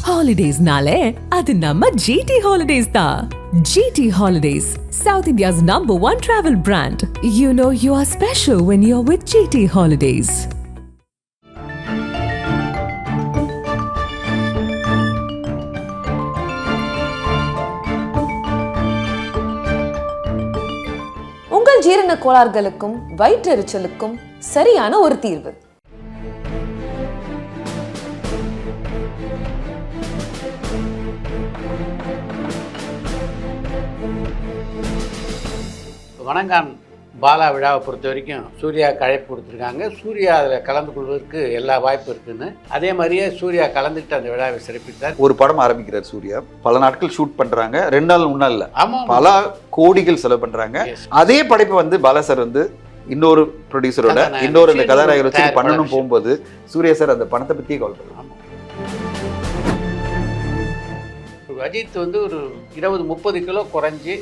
Holidays-nale, adu namma GT Holidays da. GT Holidays, South India's #1 travel brand. You know you are special when you're with GT Holidays. உங்கள் ஜீரண கோளாறுகளுக்கும் வயிற்றெரிச்சலுக்கும் சரியான ஒரு தீர்வு. வணங்கான் பாலா விழாவை பொறுத்த வரைக்கும் சூர்யாவுக்கு அழைப்பு கொடுத்துருக்காங்க. சூர்யா அதில் கலந்து கொள்வதற்கு எல்லா வாய்ப்பு இருக்குன்னு, அதே மாதிரியே சூர்யா கலந்துக்கிட்டு அந்த விழாவை சிறப்பித்தார். ஒரு படம் ஆரம்பிக்கிறார் சூர்யா, பல நாட்கள் ஷூட் பண்றாங்க, 2 நாள் 3 நாள் இல்ல, பல கோடிகள் செலவு பண்றாங்க. அதே படைப்பை வந்து பாலா சார் வந்து இன்னொரு ப்ரொடியூசரோட இன்னொரு அந்த கதாநாயகர் வச்சு பண்ணணும் போகும்போது சூர்யா சார் அந்த பணத்தை பத்தியே கவலை பண்ணுவாங்க. அஜித் வந்து ஒரு 20-30 கிலோ குறைஞ்சி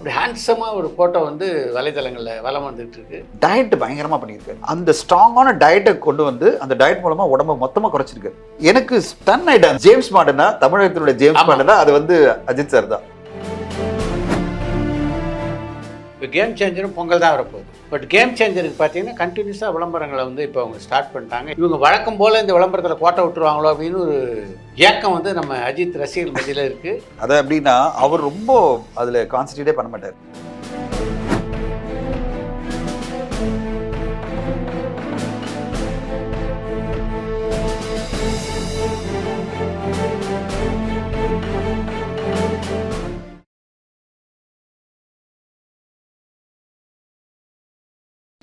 ஒரு ஹேண்ட்ஸமாக ஒரு ஃபோட்டோ வந்து வலைதளங்களில் வலம் வந்துட்டு இருக்கு. டயட் பயங்கரமாக பண்ணியிருக்காரு. அந்த ஸ்ட்ராங்கான டயட்டை கொண்டு வந்து அந்த டயட் மூலமா உடம்பை மொத்தமாக குறைச்சிருக்காரு. எனக்கு ஸ்டன் ஆயிட்டேன். ஜேம்ஸ் மார்டனா, தமிழகத்தினுடைய ஜேம்ஸ் மார்டனா, அது வந்து அஜித் சார் தான். இப்போ கேம் சேஞ்சரும் பொங்கல் தான் வரப்போகுது. பட் கேம் சேஞ்சருக்கு பார்த்தீங்கன்னா கண்டினியூஸாக விளம்பரங்களை வந்து இப்போ அவங்க ஸ்டார்ட் பண்ணிட்டாங்க. இவங்க வழக்கம் போல் இந்த விளம்பரத்தில் கோட்டை விட்டுருவாங்களோ அப்படின்னு ஒரு ஏக்கம் வந்து நம்ம அஜித் ரசிகர்கள் மத்தியில் இருக்குது. அதை அப்படின்னா அவர் ரொம்ப அதில் கான்சன்ட்ரேட்டே பண்ண மாட்டார்.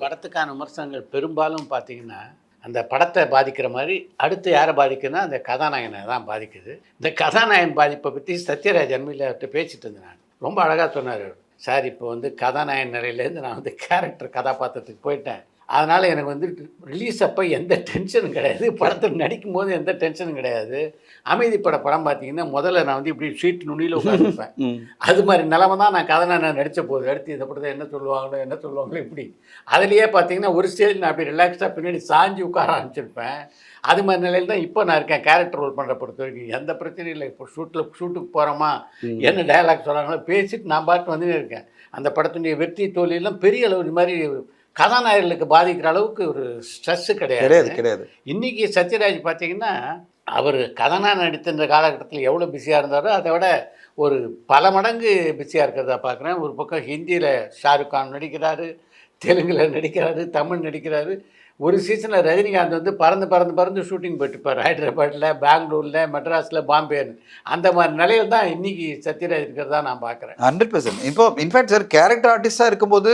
படத்துக்கான விமர்சனங்கள் பெரும்பாலும் பார்த்தீங்கன்னா அந்த படத்தை பாதிக்கிற மாதிரி அடுத்து யாரை பாதிக்குன்னா அந்த கதாநாயகனை தான் பாதிக்குது. இந்த கதாநாயகன் பாதிப்பை பற்றி சத்யராஜ் அண்மையில்ட்ட பேசிட்டு இருந்தேன். நான் ரொம்ப அழகாக சொன்னார் சார். இப்போ வந்து கதாநாயகன் நிலையிலேருந்து நான் வந்து கேரக்டர் கதாபாத்திரத்துக்கு போயிட்டேன். அதனால் எனக்கு வந்து ரிலீஸ் அப்போ எந்த டென்ஷனும் கிடையாது, படத்தில் நடிக்கும் போது எந்த டென்ஷனும் கிடையாது. அமைதிப்பட படம் பார்த்தீங்கன்னா முதல்ல நான் வந்து இப்படி சீட் நுனியில் உட்காந்துருப்பேன். அது மாதிரி நிலமை தான் நான் கதாநாயகன் நடித்த போது அடுத்து இதை படத்தை என்ன சொல்லுவாங்களோ இப்படி. அதுலேயே பார்த்தீங்கன்னா ஒரு ஸ்டேஜ் நான் அப்படி ரிலாக்ஸாக பின்னாடி சாஞ்சி உட்கார ஆரம்பிச்சிருப்பேன். அது மாதிரி நிலையில் தான் இப்போ நான் இருக்கேன். கேரக்டர் ரோல் பண்ணுற பொறுத்த வரைக்கும் எந்த பிரச்சனையும் இல்லை. இப்போ ஷூட்டுக்கு போகிறோமா, என்ன டயலாக் சொல்கிறாங்களோ பேசிட்டு நான் பாட்டு வந்துன்னு இருக்கேன். அந்த படத்துடைய வெற்றி தோல்வியெல்லாம் பெரிய அளவு இது மாதிரி கதாநாயகர்களுக்கு பாதிக்கிற அளவுக்கு ஒரு ஸ்ட்ரெஸ்ஸு கிடையாது. இன்றைக்கி சத்யராஜ் பார்த்தீங்கன்னா அவர் கதாநாயகன் நடித்த காலகட்டத்தில் எவ்வளோ பிஸியாக இருந்தாரோ அதை விட ஒரு பல மடங்கு பிஸியாக இருக்கிறதா பார்க்குறேன். ஒரு பக்கம் ஹிந்தியில் ஷாருக் கான் நடிக்கிறாரு, தெலுங்கில் நடிக்கிறாரு, தமிழ் நடிக்கிறாரு. ஒரு சீசனில் ரஜினிகாந்த் வந்து பறந்து ஷூட்டிங் போயிட்டுருப்பார். ஹைதராபாத்தில், பெங்களூரில், மெட்ராஸில், பாம்பேன்னு. அந்த மாதிரி நிலையில் தான் இன்றைக்கி சத்யராஜ் இருக்கிறதா நான் பார்க்குறேன். 100%. இப்போ இன்ஃபேக்ட் சார் கேரக்டர் ஆர்டிஸ்டாக இருக்கும்போது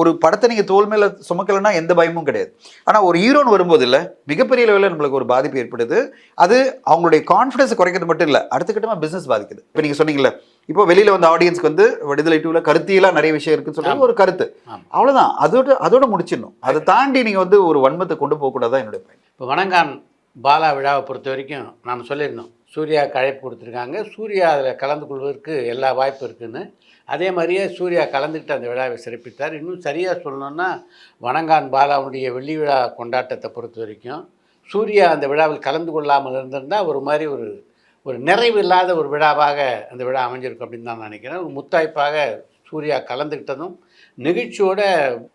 ஒரு படத்தை நீங்கள் தோல் மேலே சுமக்கலைன்னா எந்த பயமும் கிடையாது. ஆனால் ஒரு ஹீரோன்னு வரும்போது இல்லை, மிகப்பெரிய லெவலில் நம்மளுக்கு ஒரு பாதிப்பு ஏற்படுது. அது அவங்களுடைய கான்ஃபிடன்ஸை குறைக்கிறது மட்டும் இல்லை, அடுத்த கட்டமாக பிஸ்னஸ் பாதிக்குது. இப்போ நீங்கள் சொன்னீங்களே, இப்போ வெளியில் வந்து ஆடியன்ஸ்க்கு வந்து விடுதலை 2ல் கருத்தியெல்லாம் நிறைய விஷயம் இருக்குன்னு சொல்கிறது ஒரு கருத்து, அவ்வளோதான். அதோட முடிச்சிடணும். அதை தாண்டி நீங்கள் வந்து ஒரு வன்மத்தை கொண்டு போகக்கூடாதான் என்னுடைய பயன். இப்போ வணங்கான் பாலா விழாவை பொறுத்த வரைக்கும் நான் சொல்லியிருந்தோம், சூர்யாவுக்கு அழைப்பு கொடுத்துருக்காங்க. சூர்யா அதில் கலந்து கொள்வதற்கு எல்லா வாய்ப்பு இருக்குதுன்னு. அதே மாதிரியே சூர்யா கலந்துக்கிட்டு அந்த விழாவை சிறப்பித்தார். இன்னும் சரியாக சொல்லணுன்னா வணங்கான் பாலாவுடைய வெள்ளி விழா கொண்டாட்டத்தை பொறுத்த வரைக்கும் சூர்யா அந்த விழாவில் கலந்து கொள்ளாமல் இருந்திருந்தால் ஒரு மாதிரி ஒரு நிறைவு இல்லாத ஒரு விழாவாக அந்த விழா அமைஞ்சிருக்கும் அப்படின்னு தான் நினைக்கிறேன். ஒரு முத்தாய்ப்பாக சூர்யா கலந்துக்கிட்டதும் நிகழ்ச்சியோட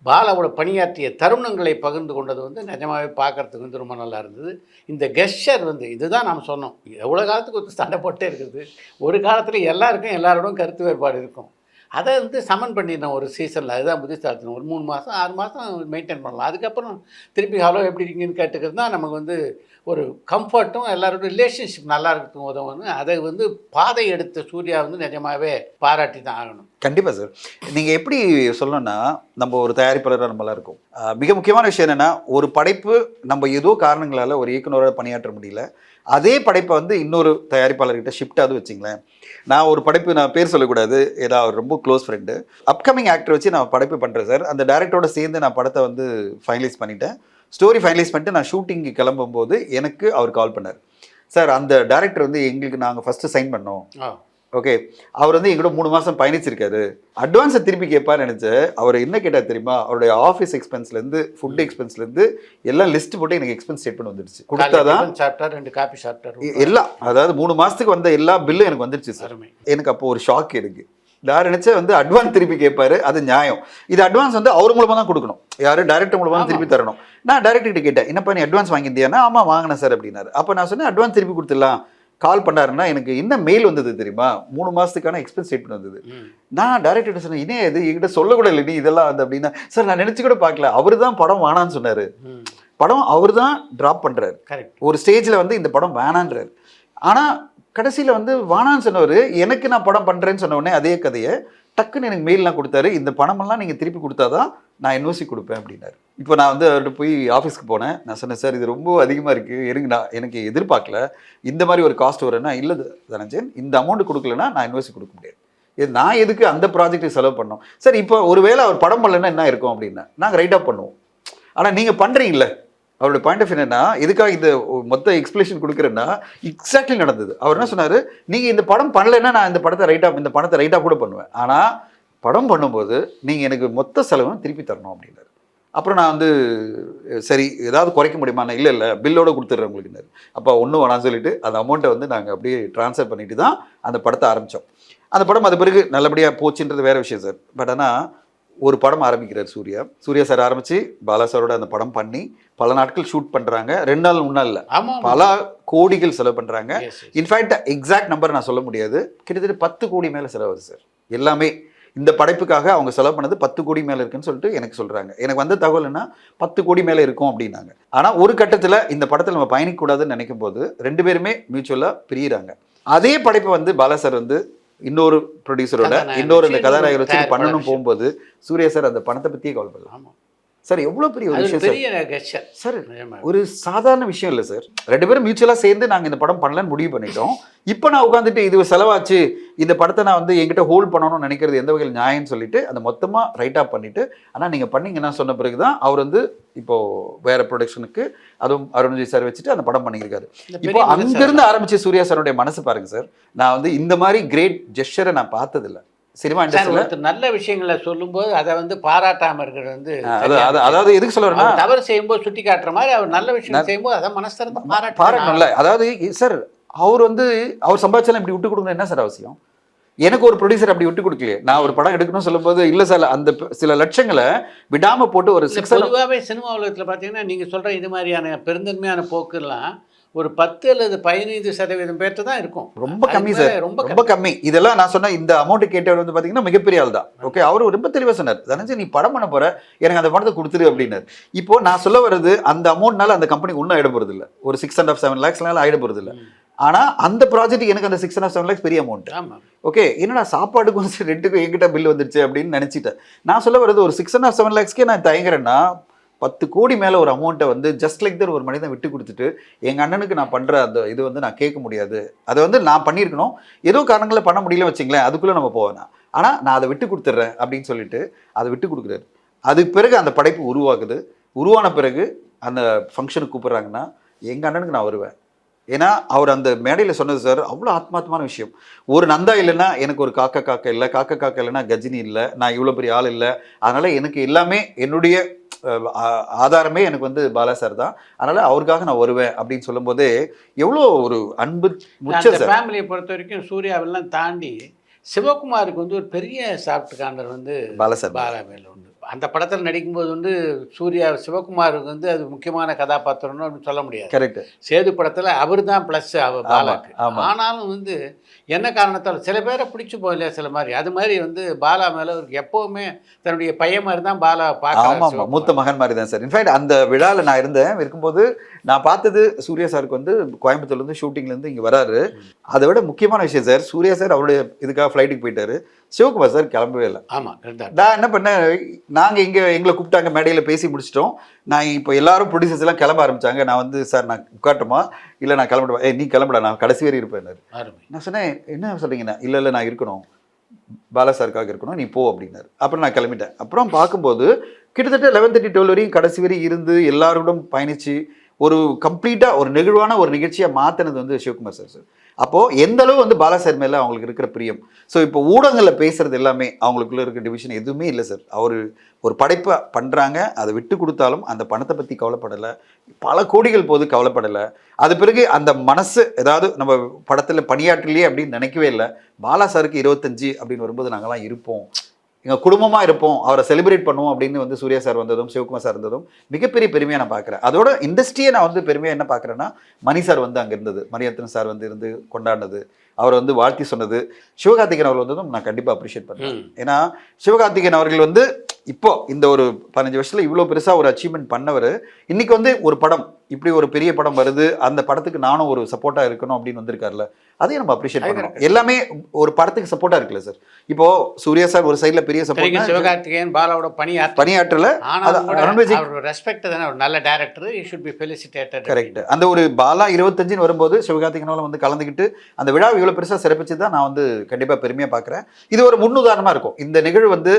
பாலாவோட பணியாற்றிய தருணங்களை பகிர்ந்து கொண்டது வந்து நிஜமாகவே பார்க்குறதுக்கு வந்து ரொம்ப நல்லா இருந்தது. இந்த கெஸ்டர் வந்து இதுதான் நாம் சொன்னோம், எவ்வளோ காலத்துக்கு ஒரு சண்டை போட்டே இருக்குது. ஒரு காலத்தில் எல்லாருக்கும் எல்லாரோடும் கருத்து வேறுபாடு இருக்கும். அதை வந்து சமன் பண்ணிடணும் ஒரு சீசனில். அதுதான் புத்திசாலித்தனம். ஒரு 3 மாதம் 6 மாதம் மெயின்டைன் பண்ணலாம். அதுக்கப்புறம் திருப்பி ஹலோ எப்படி இருக்கீங்கன்னு கேட்டுக்கிறது தான் நமக்கு வந்து ஒரு கம்ஃபர்ட்டும் எல்லாரோட ரிலேஷன்ஷிப் நல்லா இருக்கிறதுக்கும் உதவுன்னு. அதை வந்து பாதை எடுத்த சூர்யா வந்து நிஜமாகவே பாராட்டி தான் ஆகணும். கண்டிப்பாக சார். நீங்கள் எப்படி சொல்லணும்னா, நம்ம ஒரு தயாரிப்பாளராக நம்மளாம் இருக்கும். மிக முக்கியமான விஷயம் என்னென்னா, ஒரு படைப்பு நம்ம ஏதோ காரணங்களால் ஒரு இயக்குனரோட பணியாற்ற முடியல, அதே படைப்பை வந்து இன்னொரு தயாரிப்பாளர்கிட்ட ஷிஃப்ட் ஆகுது வச்சிங்களேன். நான் ஒரு படைப்பு, நான் பேர் சொல்லக்கூடாது, ஏதாவது ரொம்ப க்ளோஸ் ஃப்ரெண்டு, அப்கமிங் ஆக்டர் வச்சு நான் படைப்பு பண்ணுறேன் சார். அந்த டேரக்டரோட சேர்ந்து நான் படத்தை வந்து ஃபைனலைஸ் பண்ணிட்டேன். ஸ்டோரி ஃபைனலைஸ் பண்ணிட்டு நான் ஷூட்டிங்கு கிளம்பும்போது எனக்கு அவர் கால் பண்ணார். சார், அந்த டேரக்டர் வந்து எங்களுக்கு நாங்கள் ஃபஸ்ட்டு சைன் பண்ணோம், ஓகே, அவர் வந்து எங்கூட 3 மாதம் பயணிச்சிருக்காரு, அட்வான்ஸை திருப்பி கேட்பான்னு நினச்ச அவர் என்ன கேட்டார் தெரியுமா? அவருடைய ஆஃபீஸ் எக்ஸ்பென்ஸ்லேருந்து ஃபுட் எக்ஸ்பென்ஸ்லேருந்து எல்லாம் லிஸ்ட் போட்டு எனக்கு எக்ஸ்பென்ஸ் ஸ்டேட்மெண்ட் வந்துடுச்சு. கொடுத்தாதான் சாப்பிட்டார், 2 காபி சாப்பிட்டார், எல்லாம், அதாவது 3 மாதத்துக்கு வந்த எல்லா பில்லும் எனக்கு வந்துடுச்சு சார். எனக்கு அப்போ ஒரு ஷாக் இருக்கு. நான் நினைச்சேன் வந்து அட்வான்ஸ் திருப்பி கேட்பாரு, அது நியாயம். இது அட்வான்ஸ் வந்து அவர் மூலமா தான் கொடுக்கணும், யாரு டைரக்டர் மூலமா திருப்பி தரணும். நான் டைரக்டர் கேட்டேன், என்னப்பா நீ அட்வான்ஸ் வாங்கியிருந்தியானா? ஆமா வாங்கினேன் சார் அப்படின்னாரு. அப்போ நான் சொன்னேன் அட்வான்ஸ் திருப்பி கொடுத்துடலாம். கால் பண்ணாருன்னா எனக்கு என்ன மெயில் வந்தது தெரியுமா? 3 மாதத்துக்கான எக்ஸ்பென்ஸ் ஸ்டேட்மெண்ட் வந்தது. நான் டைரக்டர் சொன்னேன், இன்னே இது என்கிட்ட சொல்லக்கூட இல்லை நீ இதெல்லாம் வந்து அப்படின்னா, சார் நான் நினைச்சு கூட பார்க்கல, அவர் தான் படம் வேணான்னு சொன்னாரு. படம் அவர் தான் டிராப் பண்றாரு. ஒரு ஸ்டேஜ்ல வந்து இந்த படம் வேணான்றாரு. ஆனா கடைசியில் வந்து வானான்னு சொன்னவர் எனக்கு நான் படம் பண்ணுறேன்னு சொன்ன உடனே அதே கதையை டக்குன்னு எனக்கு மெயிலெலாம் கொடுத்தாரு. இந்த பணமெல்லாம் நீங்கள் திருப்பி கொடுத்தாதான் நான் என்ஓசி கொடுப்பேன் அப்படின்னாரு. இப்போ நான் வந்து அவர்கிட்ட போய் ஆஃபீஸ்க்கு போனேன். நான் சொன்னேன், சார் இது ரொம்ப அதிகமாக இருக்குது, எனக்கு எதிர்பார்க்கல இந்த மாதிரி ஒரு காஸ்ட் வரும்னா. இல்லை தனஞ்சன், இந்த அமௌண்ட் கொடுக்கலன்னா நான் என்ஓசி கொடுக்க முடியாது. நான் எதுக்கு அந்த ப்ராஜெக்ட்டுக்கு செலவு பண்ணோம்? சார் இப்போ ஒருவேளை அவர் படம் பண்ணலன்னா என்ன இருக்கும் அப்படின்னா, நாங்கள் ரைட் ஆஃப் பண்ணுவோம். ஆனால் நீங்கள் பண்ணுறீங்களே, அவருடைய பாயிண்ட் ஆஃப் என்னன்னா, எதுக்காக இந்த மொத்த எக்ஸ்பிளேஷன் கொடுக்குறேன்னா எக்ஸாக்ட்லி நடந்தது. அவர் என்ன சொன்னார், நீங்கள் இந்த படம் பண்ணலைன்னா நான் இந்த பணத்தை ரைட்டாக கூட பண்ணுவேன், ஆனால் படம் பண்ணும்போது நீங்கள் எனக்கு மொத்த செலவும் திருப்பி தரணும் அப்படின்னாரு. அப்புறம் நான் வந்து சரி ஏதாவது குறைக்க முடியுமா? நான் இல்லை பில்லோட கொடுத்துட்றேன் உங்களுக்குன்னாரு. அப்போ ஒன்றும் வேணான்னு சொல்லிட்டு அந்த அமௌண்ட்டை வந்து நாங்கள் அப்படியே ட்ரான்ஸ்ஃபர் பண்ணிட்டு தான் அந்த படத்தை ஆரம்பித்தோம். அந்த படம் அது பிறகு நல்லபடியாக போச்சுன்றது வேறு விஷயம் சார். பட் ஆனால் ஒரு படம் ஆரம்பிக்கிறார் சூர்யா சார் ஆரம்பித்து பாலா சாரோட அந்த படம் பண்ணி பல நாட்கள் ஷூட் பண்ணுறாங்க. 2 நாள் 3 நாள் இல்லை, பல கோடிகள் செலவு பண்ணுறாங்க. இன்ஃபேக்ட் எக்ஸாக்ட் நம்பர் நான் சொல்ல முடியாது, கிட்டத்தட்ட 10 கோடி மேலே செலவு சார். எல்லாமே இந்த படைப்புக்காக அவங்க செலவு பண்ணது 10 கோடி மேலே இருக்குன்னு சொல்லிட்டு எனக்கு சொல்கிறாங்க. எனக்கு வந்த தகவல் என்ன, 10 கோடி மேலே இருக்கும் அப்படின்னாங்க. ஆனால் ஒரு கட்டத்தில் இந்த படத்தில் நம்ம பயணிக்கக்கூடாதுன்னு நினைக்கும் போது 2 பேருமே மியூச்சுவலாக பிரியிறாங்க. அதே படைப்பை வந்து பாலா சார் வந்து இன்னொரு ப்ரொடியூசரோட இன்னொரு இந்த கதாநாயகர் வச்சு பண்ணணும் போகும்போது சூர்யா சார் அந்த பணத்தை பற்றியே கவலைப்படலாம். சார் எவ்வளோ பெரிய ஒரு விஷயம் சார். ஒரு சாதாரண விஷயம் இல்லை சார். 2 பேரும் மியூச்சுவலாக சேர்ந்து நாங்கள் இந்த படம் பண்ணலான்னு முடிவு பண்ணிட்டோம். இப்போ நான் உட்காந்துட்டு இது செலவாச்சு, இந்த படத்தை நான் வந்து என்கிட்ட ஹோல்ட் பண்ணணும்னு நினைக்கிறது எந்த வகையில் நியாயம்னு சொல்லிட்டு அந்த மொத்தமாக ரைட் ஆஃப் பண்ணிட்டு, ஆனால் நீங்கள் பண்ணீங்கன்னா சொன்ன பிறகு தான் அவர் வந்து இப்போது வேற ப்ரொடக்ஷனுக்கு அதுவும் அருண்ஜி சார் வச்சுட்டு அந்த படம் பண்ணியிருக்காரு. இப்போ அங்கிருந்து ஆரம்பிச்சு சூர்யா சாருடைய மனசு பாருங்க சார். நான் வந்து இந்த மாதிரி கிரேட் ஜெஸ்டரை நான் பார்த்ததில்லை சினிமா இண்டஸ்ட்ரியில். நல்ல விஷயங்களை சொல்லும்போது அதை வந்து பாராட்டாமல் இருக்கிறது வந்து, அதாவது எதுக்கு சொல்லுறேன்னா, தவறு செய்யும்போது சுட்டி காட்டுற மாதிரி அவர் நல்ல விஷயம் செய்யும்போது அதை மனசு பாராட்டணும்ல. அதாவது சார் அவர் வந்து அவர் சம்பாதிச்சாலும் இப்படி விட்டு கொடுக்கணும் என்ன சார் அவசியம்? எனக்கு ஒரு ப்ரொடியூசர் அப்படி விட்டு கொடுக்கலையே. நான் ஒரு படம் எடுக்கணும்னு சொல்லும்போது இல்லை சார் அந்த சில லட்சங்களை விடாமல் போட்டு ஒரு பொதுவாகவே சினிமா உலகத்தில் பார்த்தீங்கன்னா நீங்கள் சொல்கிற இது மாதிரியான பெருந்தன்மையான போக்குலாம் ஒரு 10 அல்லது 15% பேர்ட்டு தான் இருக்கும். ரொம்ப கம்மி சார், ரொம்ப கம்மி. இதெல்லாம் நான் சொன்ன இந்த அமௌண்ட் கேட்டவர் வந்து பார்த்தீங்கன்னா மிகப்பெரிய ஆள் தான். ஓகே, அவரு ரொம்ப தெளிவாக சொன்னார், தனஞ்சு நீ படம் பண்ண போற, எனக்கு அந்த பணத்தை கொடுத்துரு அப்படின்னாரு. இப்போ நான் சொல்ல வர்றது அந்த அமௌண்ட்னால அந்த கம்பெனி ஒன்றும் ஆயிட போகிறது இல்லை, ஒரு 6.5-7 lakhsனால ஆயிட போகிறது இல்லை. ஆனால் அந்த ப்ராஜெக்ட் எனக்கு அந்த 6.5-7 lakhs பெரிய அமௌண்ட். ஓகே, என்னடா சாப்பாடுக்கும் ரெண்டுக்கும் என்கிட்ட பில் வந்துருச்சு அப்படின்னு நினச்சிட்டேன். நான் சொல்ல வர்றது ஒரு 6.5-7 lakhsக்கே நான் தயங்குறேன்னா 10 கோடி மேலே ஒரு அமௌண்ட்டை வந்து ஜஸ்ட் லைக் தட் ஒரு மனிதன் விட்டு கொடுத்துட்டு எங்கள் அண்ணனுக்கு நான் பண்ணுற அந்த இது வந்து நான் கேட்க முடியாது, அதை வந்து நான் பண்ணியிருக்கணும், ஏதோ காரணங்களை பண்ண முடியல வச்சிங்களேன், அதுக்குள்ளே நம்ம போவேனா, ஆனால் நான் அதை விட்டு கொடுத்துட்றேன் அப்படின்னு சொல்லிட்டு அதை விட்டு கொடுக்குறாரு. அதுக்கு பிறகு அந்த படைப்பு உருவாகுது. உருவான பிறகு அந்த ஃபங்க்ஷனுக்கு கூப்பிட்றாங்கன்னா எங்கள் அண்ணனுக்கு நான் வருவேன். ஏன்னா அவர் அந்த மேடையில் சொன்னது சார் அவ்வளோ ஆத்மார்த்தமான விஷயம். ஒரு நந்தா இல்லைன்னா எனக்கு ஒரு காக்கா இல்லை, காக்கா இல்லைன்னா கஜினி இல்லை, நான் இவ்வளோ பெரிய ஆள் இல்லை, அதனால் எனக்கு எல்லாமே என்னுடைய ஆதாரமே எனக்கு வந்து பாலா சார் தான், அதனால் அவருக்காக நான் வருவேன் அப்படின்னு சொல்லும்போதே எவ்வளோ ஒரு அன்பு முச்ச சார். ஃபேமிலியை பொறுத்த வரைக்கும் சூர்யாவெல்லாம் தாண்டி சிவகுமாருக்கு வந்து ஒரு பெரிய சாஃப்ட் கார்னர் வந்து பாலா மேலே உண்டு. அந்த படத்தில் நடிக்கும்போது வந்து சூர்யா சிவகுமாருக்கு வந்து அது முக்கியமான கதாபாத்திரம்னு அப்படின்னு சொல்ல முடியாது. கரெக்ட். சேது படத்தில் அவர் தான் ப்ளஸ் பாலாக்கு. ஆனாலும் வந்து என்ன காரணத்தால் சில பேரை பிடிச்சி போகலையா சில மாதிரி, அது மாதிரி வந்து பாலா மேலே அவருக்கு எப்போவுமே தன்னுடைய பையன் மாதிரி தான் பாலா பார்க்க, மூத்த மகன் மாதிரி தான் சார். இன்ஃபேக்ட் அந்த விழாவில் நான் இருக்கும்போது நான் பார்த்தது சூர்யா சாருக்கு வந்து கோயம்புத்தூர்லேருந்து ஷூட்டிங்லேருந்து இங்கே வராரு. அதை விட முக்கியமான விஷயம் சார், சூர்யா சார் அவருடைய இதுக்காக ஃப்ளைட்டுக்கு போயிட்டாரு, சிவகுமார் சார் கிளம்பவே இல்லை. ஆமாம், நான் என்ன பண்ணேன், நாங்கள் எங்களை கூப்பிட்டாங்க, மேடையில் பேசி முடிச்சிட்டோம், நான் இப்போ எல்லாரும் ப்ரொடியூசர்ஸ் எல்லாம் கிளம்ப ஆரம்பிச்சாங்க. நான் வந்து சார் நான் உட்காட்டுமா, இல்லை நான் கிளம்பிடுவேன், நீ கிளம்பிட, நான் கடைசி வரை இருப்பேன். நான் சொன்னேன் என்ன சொல்கிறீங்கண்ணா, இல்லை நான் இருக்கணும், பாலா சாருக்காக இருக்கணும், நீ போ அப்படின்னாரு. அப்புறம் நான் கிளம்பிட்டேன். அப்புறம் பார்க்கும்போது கிட்டத்தட்ட 11:30-12 வரையும் கடைசி வரை இருந்து எல்லாரோடும் பயணித்து ஒரு கம்ப்ளீட்டாக ஒரு நெகிழ்வான ஒரு நிகழ்ச்சியாக மாற்றினது வந்து சிவகுமார் சார். அப்போது எந்த அளவு வந்து பாலா சார் மேலே அவங்களுக்கு இருக்கிற பிரியம். ஸோ இப்போ ஊடகங்களில் பேசுறது எல்லாமே அவங்களுக்குள்ள இருக்கிற டிவிஷன் எதுவுமே இல்லை சார். அவர் ஒரு படைப்பை பண்ணுறாங்க, அதை விட்டு கொடுத்தாலும் அந்த பணத்தை பற்றி கவலைப்படலை, பல கோடிகள் போது கவலைப்படலை. அது பிறகு அந்த மனசு ஏதாவது நம்ம படத்தில் பணியாற்றலையே அப்படின்னு நினைக்கவே இல்லை. பாலா சாருக்கு 25 அப்படின்னு வரும்போது நாங்கள்லாம் இருப்போம், எங்கள் குடும்பமாக இருப்போம், அவரை செலிப்ரேட் பண்ணுவோம் அப்படின்னு வந்து சூர்யா சார் வந்ததும் சிவகுமார் சார் இருந்ததும் மிகப்பெரிய பெருமையாக நான் பார்க்குறேன். அதோட இண்டஸ்ட்ரியை நான் வந்து பெருமையாக என்ன பார்க்குறேன்னா, மணி சார் வந்து அங்கே இருந்தது, மணிரத்னம் சார் வந்து இருந்து கொண்டாடினது, அவர் வந்து வாழ்த்தி சொன்னது, சிவகார்த்திகேயன் அவர்கள் வந்ததும் நான் கண்டிப்பாக அப்ரிஷியேட் பண்ணுறேன். ஏன்னா சிவகார்த்திகேயன் அவர்கள் வந்து இப்போ இந்த ஒரு 15 வருஷத்தில் இவ்வளோ பெருசாக ஒரு அச்சீவ்மெண்ட் பண்ணவர், இன்னைக்கு வந்து ஒரு படம் இப்படி ஒரு பெரிய படம் வருது, அந்த படத்துக்கு நானும் ஒரு சப்போர்ட்டாக இருக்கணும் அப்படின்னு வந்திருக்காருல்ல, அதையும் நம்ம அப்ரிஷியேட் பண்ணணும். எல்லாமே ஒரு படத்துக்கு சப்போர்ட்டாக இருக்குல்ல சார். இப்போ சூர்யா சார் ஒரு சைடில் பெரிய சப்போர்ட், சிவகார்த்திகேயன் பாலாவோட பணியாற்றல, ரெஸ்பெக்ட் தானே, ஒரு நல்ல director, you should be felicitated. Correct. அந்த ஒரு பாலா 25 வரும்போது சிவகார்த்திகேயன் வந்து கலந்துக்கிட்டு அந்த விழாவை இவ்வளோ பெருசாக சிறப்பிச்சு தான் நான் வந்து கண்டிப்பாக பெருமையாக பார்க்குறேன். இது ஒரு முன்னுதாரணமாக இருக்கும். இந்த நிகழ்வு வந்து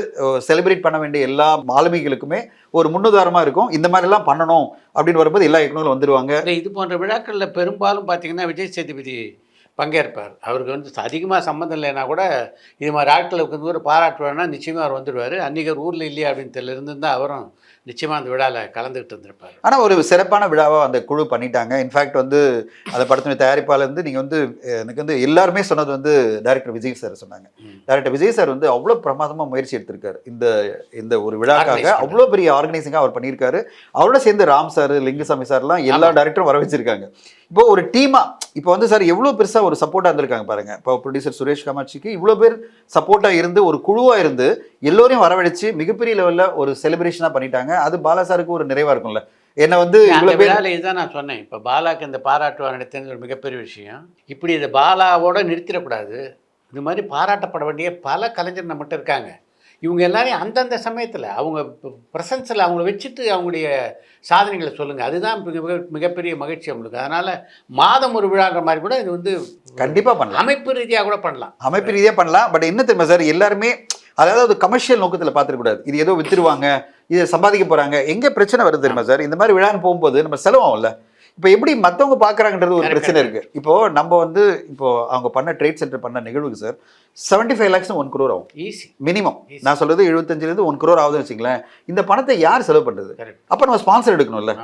செலிப்ரேட் பண்ண வேண்டிய எல்லா மாலுமிகளுக்குமே ஒரு முன்னுதாரணமாக இருக்கும். இந்த மாதிரிலாம் பண்ணணும் அப்படின்னு வரும்போது எல்லா இயக்குனர்களும் வந்துடுவாங்க. இது போன்ற விழாக்களில் பெரும்பாலும் பார்த்தீங்கன்னா விஜய் சேதுபதி பங்கேற்பார். அவருக்கு வந்து அதிகமாக சம்மந்தம் இல்லைன்னா கூட இது மாதிரி ஆட்களுக்கு வந்து ஒரு பாராட்டு வேணா நிச்சயமாக அவர் வந்துடுவார். அன்றைக்கி ஒரு ஊரில் இல்லையா அப்படின்னு இருந்துருந்தால் அவரும் நிச்சயமாக அந்த விழாவில் கலந்துக்கிட்டு இருந்திருப்பார். ஆனால் ஒரு சிறப்பான விழாவாக அந்த குழு பண்ணிட்டாங்க. இன்ஃபேக்ட் வந்து அந்த படத்தினுடைய தயாரிப்பாளர் வந்து நீங்கள் வந்து எனக்கு வந்து எல்லாருமே சொன்னது வந்து டைரக்டர் விஜய் சார் சொன்னாங்க. டைரக்டர் விஜய் சார் வந்து அவ்வளோ பிரமாதமாக முயற்சி எடுத்திருக்காரு இந்த இந்த ஒரு விழாக்காக. அவ்வளோ பெரிய ஆர்கனைசிங்காக அவர் பண்ணியிருக்காரு. அவரோட சேர்ந்து ராம் சார், லிங்குசாமி சார்லாம் எல்லா டைரக்டரும் வர வச்சிருக்காங்க. இப்போ ஒரு டீமா இப்போ வந்து சார் எவ்வளோ பெருசாக ஒரு சப்போர்ட்டாக இருந்திருக்காங்க பாருங்க. இப்போ ப்ரொடியூசர் சுரேஷ் காமாட்சிக்கு இவ்வளோ பேர் சப்போர்ட்டாக இருந்து ஒரு குழுவாக இருந்து எல்லோரையும் வரவழைச்சு மிகப்பெரிய லெவலில் ஒரு செலிப்ரேஷனாக பண்ணிட்டாங்க. அது பாலா சாருக்கு ஒரு நிறைவாக இருக்கும்ல. என்ன வந்து இதுதான் நான் சொன்னேன். இப்போ பாலாக்கு இந்த பாராட்டு நடத்துறது ஒரு மிகப்பெரிய விஷயம். இப்படி இதை பாலாவோட நிறுத்திடக்கூடாது. இது மாதிரி பாராட்டப்பட வேண்டிய பல கலைஞர் நம்மகிட்ட இருக்காங்க. இவங்க எல்லாரையும் அந்தந்த சமயத்தில் அவங்க ப்ரெசன்ஸில் அவங்கள வச்சுட்டு அவங்களுடைய சாதனைகளை சொல்லுங்கள். அதுதான் மிகப்பெரிய மகிழ்ச்சி அவங்களுக்கு. அதனால் மாதம் ஒரு விழாங்கிற மாதிரி கூட இது வந்து கண்டிப்பாக பண்ணலாம். அமைப்பு ரீதியாக கூட பண்ணலாம். அமைப்பு ரீதியாக பண்ணலாம். பட் என்ன தெரியுமா சார், எல்லாருமே அதாவது கமர்ஷியல் நோக்கத்தில் பார்த்துடக்கூடாது. இது ஏதோ வித்துருவாங்க, இதை சம்பாதிக்க போகிறாங்க. எங்கே பிரச்சனை வருது தெரியுமா சார், இந்த மாதிரி விழான்னு போகும்போது நம்ம செலவாகும்ல. இப்போ எப்படி மற்றவங்க பார்க்குறாங்கன்றது ஒரு பிரச்சனை இருக்குது. இப்போது நம்ம வந்து இப்போது அவங்க பண்ண ட்ரேட் சென்டர் பண்ண நிகழ்வுக்கு சார் 75 lakhs 1 crore ஆகும் ஈஸி மினிமம். நான் சொல்கிறது 75 1 crore ஆகுதுன்னு வச்சுங்களேன். இந்த பணத்தை யார் செலவு பண்ணுறது? அப்போ நம்ம ஸ்பான்சர் எடுக்கணும்ல.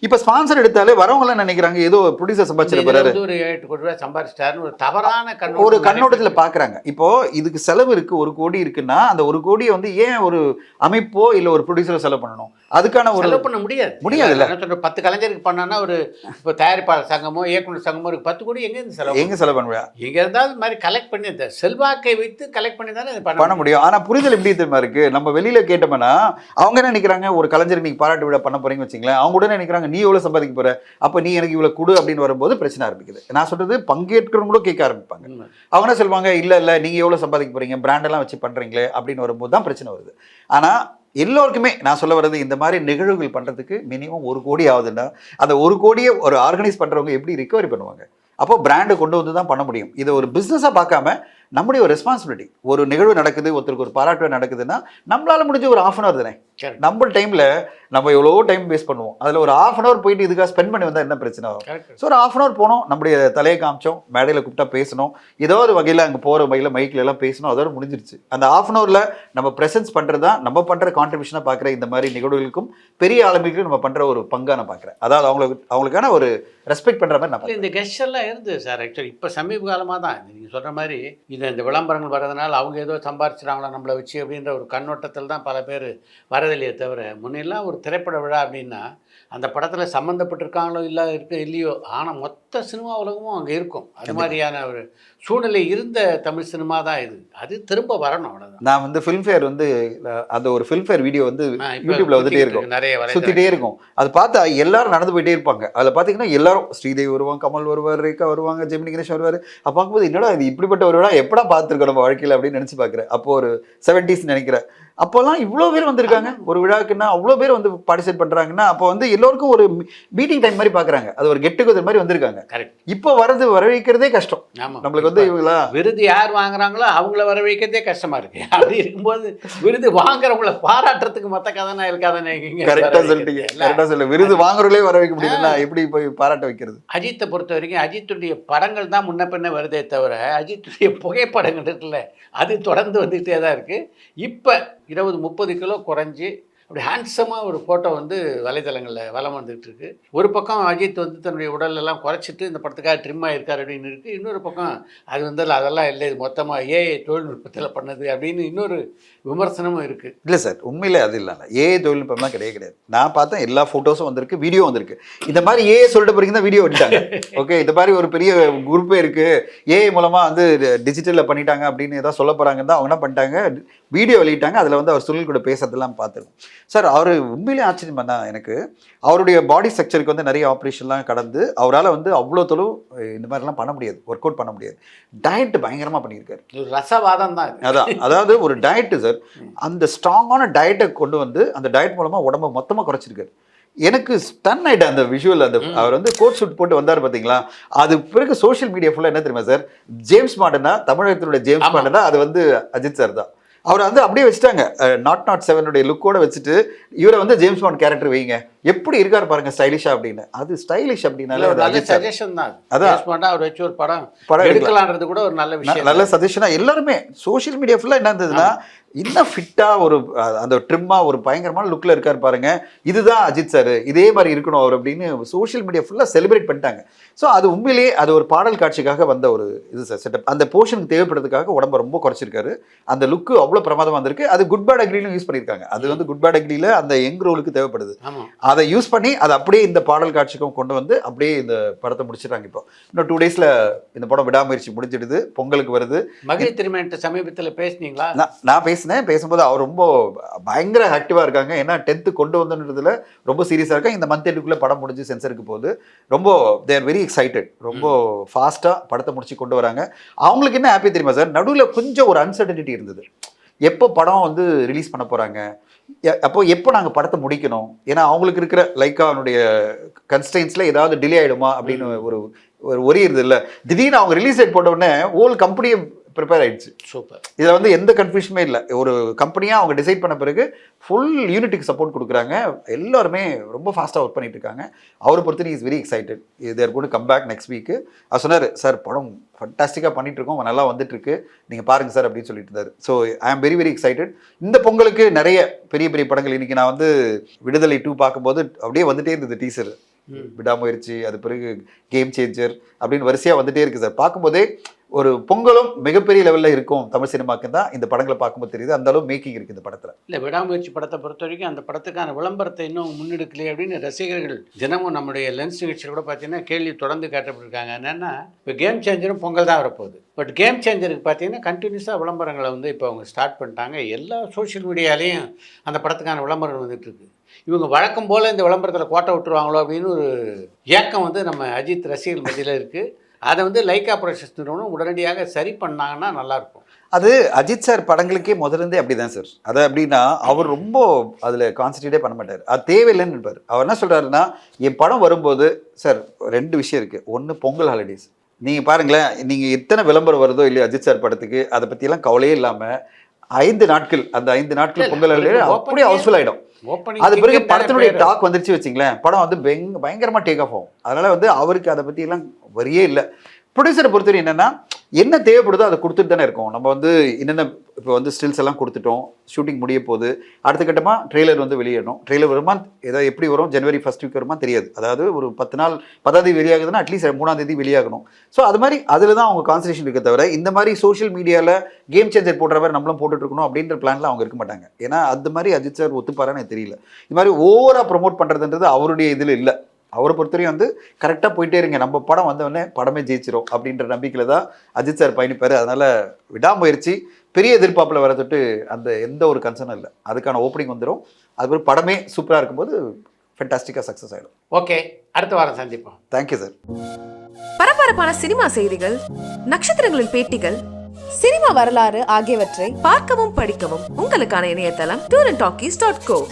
இப்போ ஸ்பான்சர் எடுத்தாலே வரவங்களாம் நினைக்கிறாங்க ஏதோ ப்ரொடியூசர் சம்பாதிச்சிட்டு போறாரு, ஒரு 8 கோடி ரூபாய் சம்பாதிச்சிட்டாருன்னு ஒரு தவறான ஒரு கண்ணோட்டத்தில் பார்க்குறாங்க. இப்போ இதுக்கு செலவு இருக்குது, 1 கோடி இருக்குன்னா அந்த 1 கோடியை வந்து ஏன் ஒரு அமைப்போ இல்லை ஒரு ப்ரொடியூசரோ செலவு பண்ணணும்? அதுக்கான ஒரு செலவு பண்ண முடியாதுல்ல. 10 கலைஞருக்கு பண்ணான்னா ஒரு இப்போ தயாரிப்பாளர் சங்கமோ இயக்குனர் சங்கமோ இருக்கு, 10 கோடி எங்கே செலவு பண்ண முடியாது. எங்கே இருந்தாலும் இது மாதிரி கலெக்ட் பண்ணி இந்த செல்வாக்கை வைத்து கலெக்ட் பண்ணி தானே பண்ண முடியும். ஆனால் புரிதல் எப்படி தெரியுமா இருக்கு, நம்ம வெளியில கேட்டோம்னா அவங்க என்ன நினைக்கிறாங்க, ஒரு கலைஞருக்கு நீங்க பாராட்டு விழா பண்ண போறீங்க வச்சுங்களேன், அவங்க கூட நினைக்கிறாங்க நீ எவ்வளவு சம்பாதிக்க போற, அப்ப நீ எனக்கு இவ்வளவு கொடு அப்படின்னு வரும்போது பிரச்சனை ஆரம்பிக்குது. நான் சொல்றது பங்கேற்கிறவங்களும் கேட்க ஆரம்பிப்பாங்க. அவங்க என்ன சொல்லுவாங்க, இல்ல நீங்க எவ்வளவு சம்பாதிக்க போறீங்க, பிராண்ட் எல்லாம் வச்சு பண்றீங்களே அப்படின்னு வரும்போது தான் பிரச்சனை வருது. ஆனா எல்லோருக்குமே நான் சொல்ல வர்றது, இந்த மாதிரி நிகழ்வுகள் பண்ணுறதுக்கு மினிமம் 1 கோடி ஆகுதுன்னா அந்த 1 கோடியை ஒரு ஆர்கனைஸ் பண்ணுறவங்க எப்படி ரிகவரி பண்ணுவாங்க? அப்போ பிராண்டை கொண்டு வந்து தான் பண்ண முடியும். இதை ஒரு பிஸ்னஸாக பார்க்காம நம்முடைய ஒரு ரெஸ்பான்சிபிலிட்டி. ஒரு நிகழ்வு நடக்குது, ஒருத்தருக்கு ஒரு பாராட்டு நடக்குதுன்னா நம்மளால முடிஞ்ச ஒரு 1/2 hour தானே. நம்ம டைமில் நம்ம எவ்வளோ டைம் வேஸ்ட் பண்ணுவோம், அதில் ஒரு 1/2 hour போயிட்டு இதுக்காக ஸ்பெண்ட் பண்ணி வந்தால் என்ன பிரச்சனை ஆகும்? ஸோ ஒரு 1/2 hour போனோம், நம்முடைய தலையை காமிச்சோம், மேடையில் கூப்பிட்டா பேசணும், ஏதோ ஒரு வகையில் அங்கே போகிற வகையில் மைக்கில் எல்லாம் பேசணும், அதோட முடிஞ்சிருச்சு. அந்த 1/2 hourல நம்ம ப்ரெசன்ஸ் பண்ணுறது தான் நம்ம பண்ணுற கான்ட்ரிபியூஷனாக பார்க்குற இந்த மாதிரி நிகழ்வுகளுக்கும் பெரிய ஆளுமைகளுக்கும் நம்ம பண்ணுற ஒரு பங்காக நான் பார்க்குறேன். அதாவது அவங்களுக்கான ஒரு ரெஸ்பெக்ட் பண்ணுற மாதிரி நான் இந்த கெஸ்ட் எல்லாம் இருந்தது சார். ஆக்சுவலி இப்போ சமீப காலமாக தான் நீங்கள் சொல்கிற மாதிரி இந்த விளம்பரங்கள் வர்றதுனால அவங்க ஏதோ சம்பாரிச்சிட்டாங்களா நம்மளை வச்சு அப்படின்ற ஒரு கண்ணோட்டத்தில் தான் பல பேர் வரதில்லையே தவிர, முன்னெல்லாம் ஒரு திரைப்பட விழா அப்படின்னா அந்த படத்தில் சம்மந்தப்பட்டிருக்காங்களோ இல்லையோ ஆனால் மொத்த சினிமா உலகமும் அங்கே இருக்கும். அது மாதிரியான ஒரு சூழ்நிலை இருந்த தமிழ் சினிமா தான் இது. அது திரும்ப வரணும், அவ்வளோதான். நான் வந்து ஃபில்ம்ஃபேர் வந்து அந்த ஒரு ஃபில்ம்ஃபேர் வீடியோ வந்து யூடியூப்ல வந்துட்டே இருக்கும், நிறைய சுற்றிட்டே இருக்கும். அது பார்த்தா எல்லாரும் நடந்து போயிட்டே இருப்பாங்க. அதில் பார்த்தீங்கன்னா எல்லாரும் ஸ்ரீதேவி வருவாங்க, கமல் வருவார், ரேகா வருவாங்க, ஜெமினி கணேஷ் வருவார். அப்போ பார்க்கும்போது என்னடா இது இப்படிப்பட்ட ஒரு விழா எப்படா பார்த்துருக்கோம் நம்ம வாழ்க்கையில் அப்படின்னு நினச்சி பார்க்குறேன். அப்போ ஒரு 70s நினைக்கிறேன். அப்போல்லாம் இவ்வளோ பேர் வந்திருக்காங்க ஒரு விழாக்குன்னா, அவ்வளோ பேர் வந்து பார்ட்டிசிபேட் பண்ணுறாங்கன்னா அப்போ வந்து எல்லோருக்கும் ஒரு மீட்டிங் டைம் மாதிரி பார்க்குறாங்க. அது ஒரு கெட் டுகெதர் மாதிரி வந்திருக்காங்க. கரெக்ட். இப்போ வரவைக்கிறதே கஷ்டம். ஆமாம், நம்மளுக்கு வந்து இவங்களா விருது யார் வாங்குறாங்களோ அவங்கள வர வைக்கிறதே கஷ்டமா இருக்கு. அப்படி இருக்கும்போது விருது வாங்குறவங்கள பாராட்டுறதுக்கு மற்ற கதாநாயகன் கரெக்டா சொல்லிட்டீங்க. கரெக்டா சொல்ல விருது வாங்குறவங்களே வர வைக்க முடியுதுன்னா எப்படி போய் பாராட்ட வைக்கிறது? அஜித்தை பொறுத்த வரைக்கும் அஜித்துடைய படங்கள் தான் முன்ன பின்ன வருதே தவிர அஜித்துடைய புகைப்படங்கள் இருக்குல்ல அது தொடர்ந்து வந்துகிட்டே தான் இருக்கு. இப்போ 20-30 கிலோ குறைஞ்சி அப்படி ஹேண்ட்ஸமாக ஒரு ஃபோட்டோ வந்து வலைதளங்களில் வலம் வந்துகிட்டு இருக்கு. ஒரு பக்கம் அஜித் வந்து தன்னுடைய உடலெல்லாம் குறைச்சிட்டு இந்த படத்துக்காக ட்ரிம் ஆகிருக்கார் அப்படின்னு இருக்குது. இன்னொரு பக்கம் அது வந்து அதெல்லாம் இல்லை, இது மொத்தமாக ஏஐ தொழில்நுட்பத்தில் பண்ணது அப்படின்னு இன்னொரு விமர்சனமும் இருக்குது. இல்லை சார், உண்மையிலே அது இல்லை. ஏஐ தொழில்நுட்பம்லாம் கிடையாது. நான் பார்த்தேன் எல்லா ஃபோட்டோஸும் வந்திருக்கு, வீடியோ வந்திருக்கு. இந்த மாதிரி ஏஐ சொல்லிட்டு பிறகு தான் வீடியோ விட்டாங்க. ஓகே, இந்த மாதிரி ஒரு பெரிய குரூப்பே இருக்குது, ஏஐ மூலமாக வந்து டிஜிட்டலில் பண்ணிட்டாங்க அப்படின்னு ஏதாவது சொல்ல போகிறாங்கன்னு தான் அவங்க என்ன பண்ணிட்டாங்க, வீடியோ வெளியிட்டாங்க. அதில் வந்து அவர் சுனில் கூட பேசுறதெல்லாம் பார்த்துருக்கோம். சார் அவர் உண்மையிலே ஆச்சரியம் பண்ணா எனக்கு. அவருடைய பாடி ஸ்ட்ரக்சருக்கு வந்து நிறைய ஆப்ரேஷன்லாம் கடந்து அவரால் வந்து அவ்வளோ தொழில் இந்த மாதிரிலாம் பண்ண முடியாது, ஒர்க் அவுட் பண்ண முடியாது. டயட் பயங்கரமாக பண்ணியிருக்காரு. ஒரு ரசவாதம் தான். அதாவது ஒரு டயட்டு சார், அந்த ஸ்ட்ராங்கான டயட்டை கொண்டு வந்து அந்த டயட் மூலமாக உடம்பை மொத்தமாக குறைச்சிருக்காரு. எனக்கு ஸ்டன் ஆகிட்டேன் அந்த விஷுவல். அந்த அவர் வந்து கோட் சூட் போட்டு வந்தார் பார்த்தீங்களா, அது பிறகு சோஷியல் மீடியா ஃபுல்லாக என்ன தெரியுமா சார், ஜேம்ஸ் மார்டனா, தமிழகத்தினுடைய ஜேம்ஸ் மார்டனா, அது வந்து அஜித் சார் தான். அவர் வந்து அப்படியே வச்சுட்டாங்க, 007 லுக்கோட வச்சுட்டு இவரை வந்து ஜேம்ஸ் பாண்ட் கேரக்டர் வைங்க, எப்படி இருக்காரு பாருங்க ஸ்டைலிஷா அப்படின்னு. அது ஸ்டைலிஷ் அப்படின்னால நல்ல சஜஷன் தான். அதான் அவர் வச்சு ஒரு படம் எடுக்கலாம்ன்றது கூட ஒரு நல்ல விஷயம், நல்ல சஜஷனா. எல்லாருமே சோஷியல் மீடியா ஃபுல்லா என்ன இருந்ததுன்னா, இன்னும் ஃபிட்டா ஒரு அந்த ட்ரிம்மா ஒரு பயங்கரமான லுக்ல இருக்காரு பாருங்க, இதுதான் அஜித் சார், இதே மாதிரி இருக்கணும் அவர் அப்படின்னு சோஷியல் மீடியா ஃபுல்லா செலிப்ரேட் பண்ணிட்டாங்க. ஸோ அது உண்மையிலேயே அது ஒரு பாடல் காட்சிக்காக வந்த ஒரு இது சார் செட்டப். அந்த போர்ஷனுக்கு தேவைப்படுறதுக்காக உடம்பை ரொம்ப குறைச்சிருக்காரு. அந்த லுக்கு அவ்வளோ பிரமாதமாக வந்திருக்கு. அது குட் பேட் அக்ரிலும் யூஸ் பண்ணியிருக்காங்க. அது வந்து குட் பேட் அக்ரியில் அந்த யங் ரோலுக்கு தேவைப்படுது. அதை யூஸ் பண்ணி அதை அப்படியே இந்த பாடல் காட்சிக்கும் கொண்டு வந்து அப்படியே இந்த படத்தை முடிச்சிட்டாங்க. இப்போ இன்னும் 2 days இந்த படம் விடாமுயற்சி முடிஞ்சிடுது, பொங்கலுக்கு வருது. மகளிர் திருமணத்தை சமீபத்தில் பேசினீங்களா? நான் பேசும்போது அவர் ரொம்ப பயங்கர ஆக்டிவாக இருக்காங்க. ஏன்னா 10th கொண்டு வந்ததுல ரொம்ப சீரியஸாக இருக்காங்க. இந்த மந்த் எண்டுக்குள்ளே படம் முடிஞ்சு சென்சருக்கு போகுது. ரொம்ப தேர் வெரி எக்ஸைட்டட், ரொம்ப ஃபாஸ்ட்டாக படத்தை முடிச்சு கொண்டு வராங்க. அவங்களுக்கு என்ன ஹாப்பி தெரியுமா சார், நடுவில் கொஞ்சம் ஒரு அன்சர்டனிட்டி இருந்தது. எப்போ படம் வந்து ரிலீஸ் பண்ண போகிறாங்க, அப்போ எப்போ நாங்கள் படத்தை முடிக்கணும், ஏன்னா அவங்களுக்கு இருக்கிற லைக்கானுடைய கன்ஸ்டன்ஸில் ஏதாவது டிலே ஆகிடுமா அப்படின்னு ஒரு ஒரே இருது இல்லை. திடீர்னு அவங்க ரிலீஸ் டேட் போட்ட உடனே ஹோல் கம்பெனியை ப்ரிப்பேர் ஆயிடுச்சு. சூப்பர். இதில் வந்து எந்த கன்ஃபியூஷனுமே இல்லை. ஒரு கம்பெனியாக அவங்க டிசைட் பண்ண பிறகு ஃபுல் யூனிட்டுக்கு சப்போர்ட் கொடுக்குறாங்க. எல்லாருமே ரொம்ப ஃபாஸ்ட்டாக ஒர்க் பண்ணிட்டு இருக்காங்க. அவரை பொறுத்து is very excited. They're going to come back next week. அவர் சொன்னார், சார் படம் ஃபண்டாஸ்டிக்காக பண்ணிட்டு இருக்கோம், நல்லா வந்துட்டு இருக்கு, நீங்கள் பாருங்க சார் அப்படின்னு சொல்லிட்டு இருந்தார். So I am very very excited. இந்த பொங்கலுக்கு நிறைய பெரிய பெரிய படங்கள், இன்னைக்கு நான் வந்து விடுதலை 2 பார்க்கும்போது அப்படியே வந்துட்டே இருந்தது டீசர். விடாமுயற்சி, அது பிறகு கேம் சேஞ்சர் அப்படின்னு வரிசையாக வந்துட்டே இருக்கு சார். பார்க்கும்போதே ஒரு பொங்கலும் மிகப்பெரிய லெவலில் இருக்கும் தமிழ் சினிமாக்கு தான் இந்த படங்களை பார்க்கும்போது தெரியுது. அந்த அளவு மேக்கிங் இருக்குது இந்த படத்தில். இல்லை, விடாமுயற்சி படத்தை பொறுத்த வரைக்கும் அந்த படத்துக்கான விளம்பரத்தை இன்னும் முன்னெடுக்கலையே அப்படின்னு ரசிகர்கள் தினமும் நம்முடைய லென்ஸ் நிகழ்ச்சியில் கூட பார்த்தீங்கன்னா கேள்வி தொடர்ந்து கேட்டப்பட்டிருக்காங்க. என்னென்னா இப்போ கேம் சேஞ்சரும் பொங்கல் தான் வரப்போகுது. பட் கேம் சேஞ்சருக்கு பார்த்தீங்கன்னா கண்டினியூஸாக விளம்பரங்களை வந்து இப்போ அவங்க ஸ்டார்ட் பண்ணிட்டாங்க. எல்லா சோஷியல் மீடியாலையும் அந்த படத்துக்கான விளம்பரம் வந்துட்டு இருக்கு. இவங்க வழக்கம் போல் இந்த விளம்பரத்தில் கோட்டை விட்டுருவாங்களோ அப்படின்னு ஒரு ஏக்கம் வந்து நம்ம அஜித் ரசிகர்கள் மத்தியில் இருக்குது. அதை வந்து லைக்கா ப்ரொடக்ஷன்ஸ் நிறுவனம் உடனடியாக சரி பண்ணாங்கன்னா நல்லாயிருக்கும். அது அஜித் சார் படங்களுக்கே முதலேருந்தே அப்படி தான் சார். அதை அப்படின்னா அவர் ரொம்ப அதில் கான்சன்ட்ரேட்டே பண்ண மாட்டார், அது தேவையில்லைன்னு இருப்பார். அவர் என்ன சொல்கிறாருன்னா, என் படம் வரும்போது சார் 2 விஷயம் இருக்குது. ஒன்று பொங்கல் ஹாலிடேஸ், நீங்கள் பாருங்களேன், நீங்கள் எத்தனை விளம்பரம் வருதோ இல்லையோ அஜித் சார் படத்துக்கு, அதை பற்றியெல்லாம் கவலையே இல்லாமல் 5 நாட்கள், அந்த 5 நாட்கள் பொங்கல் ஹாலிடே அப்படியே ஹவுஸ்ஃபுல் ஆகிடும். அது பிறகு படத்தினுடைய டாக் வந்துருச்சு வச்சிங்களேன், படம் வந்து பயங்கரமாக டேக் ஆஃப் ஆகும். அதனால் வந்து அவருக்கு அதை பற்றி எல்லாம் வரியே இல்லை. ப்ரொடியூசரை பொறுத்தவரை என்னென்னா, என்ன தேவைப்படுதோ அதை கொடுத்துட்டு தானே இருக்கோம். நம்ம வந்து என்னென்ன இப்போ வந்து ஸ்டில்ஸ் எல்லாம் கொடுத்துட்டோம், ஷூட்டிங் முடிய போகுது, அடுத்த கட்டமாக ட்ரெய்லர் வந்து வெளியிடணும். ட்ரெய்லர் வருமா, ஏதோ எப்படி வரும், ஜனவரி 1st வீக் வருமா தெரியாது. அதாவது ஒரு 10 நாள், 10ஆம் தேதி வெளியாகுதுன்னா அட்லீஸ்ட் 3ஆம் தேதி வெளியாகணும். ஸோ அது மாதிரி அதில் தான் அவங்க கான்சன்ட்ரேஷன் இருக்க தவிர, இந்த மாதிரி சோஷியல் மீடியாவில் கேம் சேஞ்சர் போடுற மாதிரி நம்மளும் போட்டுட்டு இருக்கணும் அப்படின்ற பிளான்லாம் அவங்க இருக்க மாட்டாங்க. ஏன்னா அந்த மாதிரி அஜித் சார் ஒத்துப்பாரான்னு எனக்கு தெரியல. இது மாதிரி ஓவராக ப்ரொமோட் பண்ணுறதுன்றது அவருடைய இதில் இல்லை. அவரை பொறுத்தவரையும் வந்து கரெக்டாக போயிட்டே இருங்க, நம்ம படம் வந்தவொடனே படமே ஜெயிச்சிரும் அப்படின்ற நம்பிக்கையில் தான் அஜித் சார் பயணிப்பார். அதனால் விடாமுயற்சி பெரிய எதிர்பார்ப்பில் வர தொட்டு அந்த எந்த ஒரு கன்சர்னும் இல்லை. அதுக்கான ஓப்பனிங் வந்துடும். அதுக்கப்புறம் படமே சூப்பராக இருக்கும்போது ஃபென்டாஸ்டிக்காக சக்ஸஸ் ஆகிடும். ஓகே, அடுத்த வாரம் சந்திப்போம். Thank you sir. பரபரப்பான சினிமா செய்திகள், நட்சத்திரங்களின் பேட்டிகள், சினிமா வரலாறு ஆகியவற்றை பார்க்கவும் படிக்கவும் உங்களுக்கான இணையதளம் tourantalkies.co.